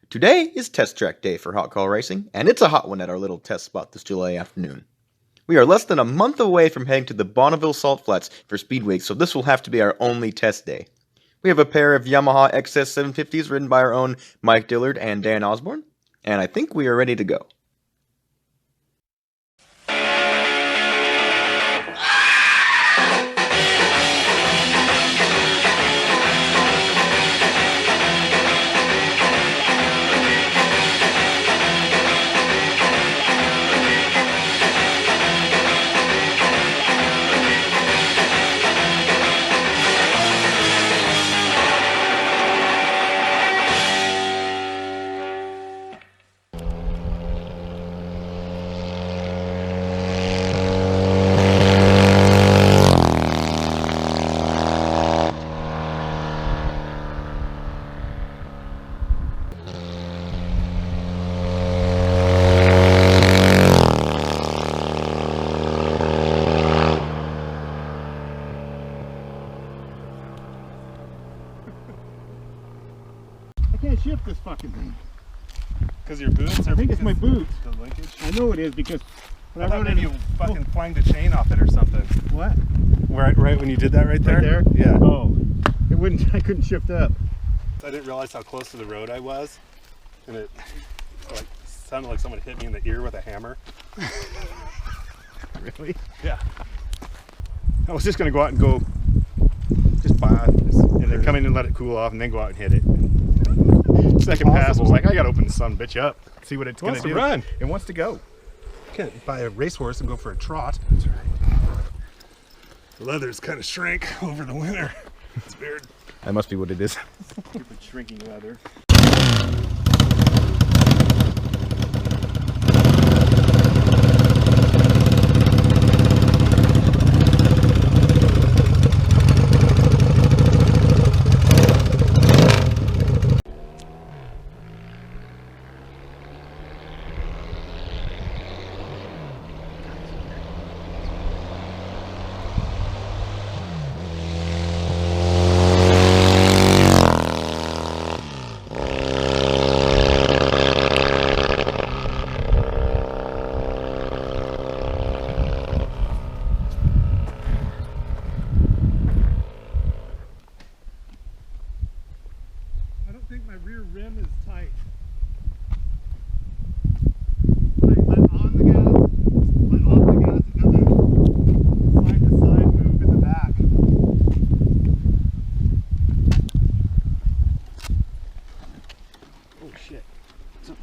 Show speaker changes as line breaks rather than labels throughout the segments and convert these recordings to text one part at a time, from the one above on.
Today is test track day for hot call racing, and it's a hot one at our little test spot this July afternoon. We are less than a month away from heading to the Bonneville Salt Flats for Speed Week, so this will have to be our only test day. We have a pair of Yamaha XS 750s ridden by our own Mike Dillard and Dan Osborne, and I think we are ready to go.
I can't shift this fucking thing.
Because your boots?
I think it's my boots.
The linkage?
I know it is because when
I thought maybe you fucking flanged a chain off it or something.
What?
Right when you did that right there?
Right there?
Yeah.
Oh. It wouldn't, I couldn't shift up.
I didn't realize how close to the road I was. And it like sounded like someone hit me in the ear with a hammer.
Really?
Yeah.
I was just gonna go out and go just by and then come in and let it cool off and then go out and hit it. Second pass was like, I gotta open the son bitch up, see what it's gonna do.
Run.
It wants to go.
Can't buy a racehorse and go for a trot. That's right. The leather's kind of shrank over the winter. It's weird.
That must be what it is. Stupid shrinking leather.
I don't think my rear rim is tight.
When I let on the gas, let off the gas, it does a side to side move in the back. Oh shit. What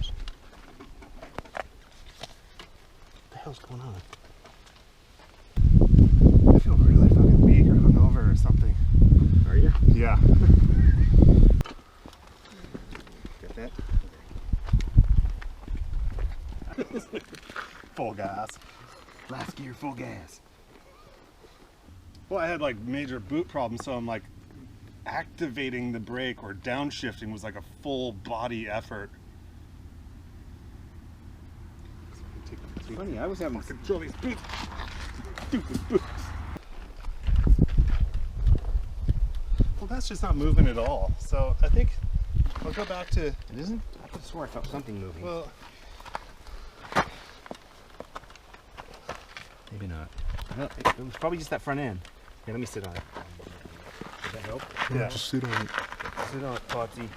the hell's going on?
I feel really fucking weak or hungover or something.
Are you?
Yeah.
Get that?
Full gas.
Last gear, full gas.
Well, I had like major boot problems, so I'm like activating the brake or downshifting was like a full body effort.
It's funny, I was having
Control these boots. Stupid boots. Well, that's just not moving at all. So I think I'll go back to.
It isn't? I could have swore I felt something moving.
Well,
maybe not. No, it was probably just that front end. Here, let me sit on it. Does that help?
yeah. Just sit on it.
Sit on it, Potsy.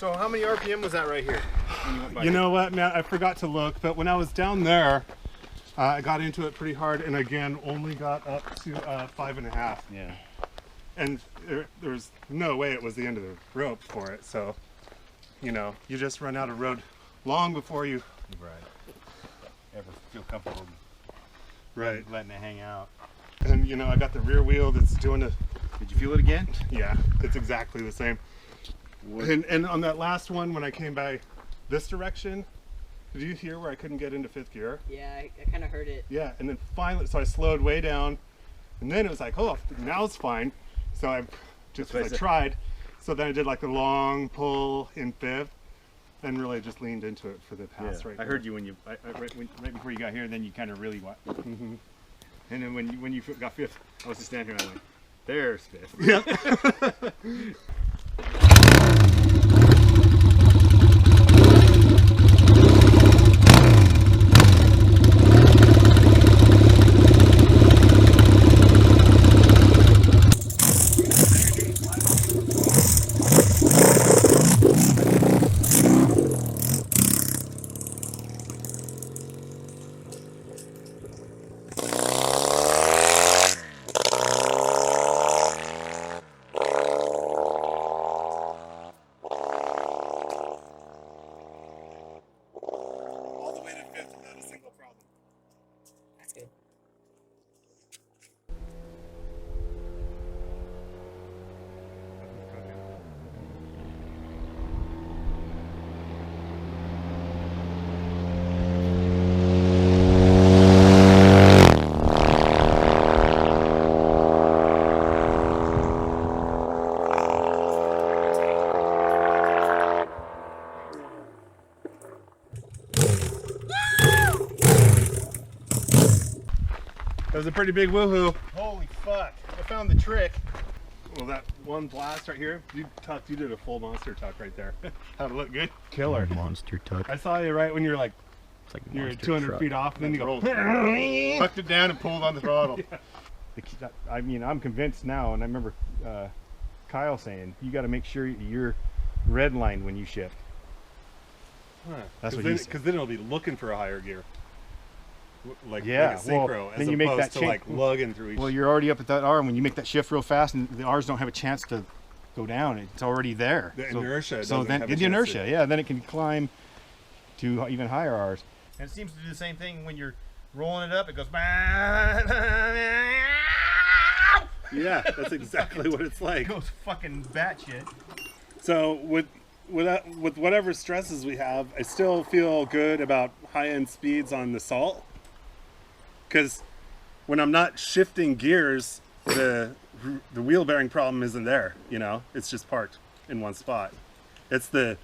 So how many RPM was that right here? When you went by
You know what, man? I forgot to look, but when I was down there, I got into it pretty hard, and again, only got up to 5.5.
Yeah.
And there's no way it was the end of the rope for it. So, you know, you just run out of road long before you
Ever feel comfortable letting it hang out?
And you know, I got the rear wheel that's doing a.
Did you feel it again?
Yeah, it's exactly the same. And on that last one, when I came by this direction, did you hear where I couldn't get into 5th gear?
Yeah, I kind of heard it.
Yeah, and then finally, so I slowed way down, and then it was like, oh, now it's fine. So I just I tried. So then I did like a long pull in 5th, and really just leaned into it for the pass right
I heard you when you right before you got here. Then you kind of really went.
Mm-hmm.
And then when you got 5th, I was just standing here. I went, there's 5th.
Yeah. All the way to 5th without a single problem.
That's good.
That was a pretty big woohoo.
Holy fuck! I found the trick.
Well, that one blast right here, you did a full monster tuck right there. How'd it look good?
Killer.
Monster tuck.
I saw you right when you're like,
It's like
you're
monster
200
truck.
feet off, and then you go,
Tucked it down and pulled on the throttle.
Yeah.
I mean, I'm convinced now, and I remember Kyle saying you got to make sure you're redlined when you shift. That's what he said.
Because then it'll be looking for a higher gear. Like,
Yeah,
like a synchro,
well,
as
then you make
opposed
that
to like lugging through each.
Well, you're already up at that R, and when you make that shift real fast, and the R's don't have a chance to go down, it's already there.
The inertia
So
doesn't
then
have a
the
chance
inertia,
to-
yeah, then it can climb to even higher R's. And it seems to do the same thing when you're rolling it up. It goes.
Yeah, that's exactly what it's like.
It goes fucking batshit.
So with whatever stresses we have, I still feel good about high-end speeds on the Salt. Because when I'm not shifting gears, the wheel bearing problem isn't there. You know, it's just parked in one spot. It's the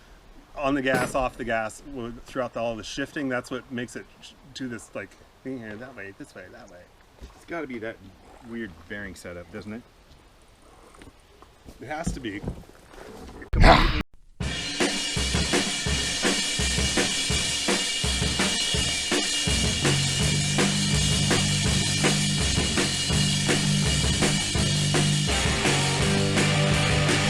on the gas, off the gas throughout all the shifting. That's what makes it do this like thing here, that way, this way, that way.
It's got to be that weird bearing setup, doesn't it?
It has to be.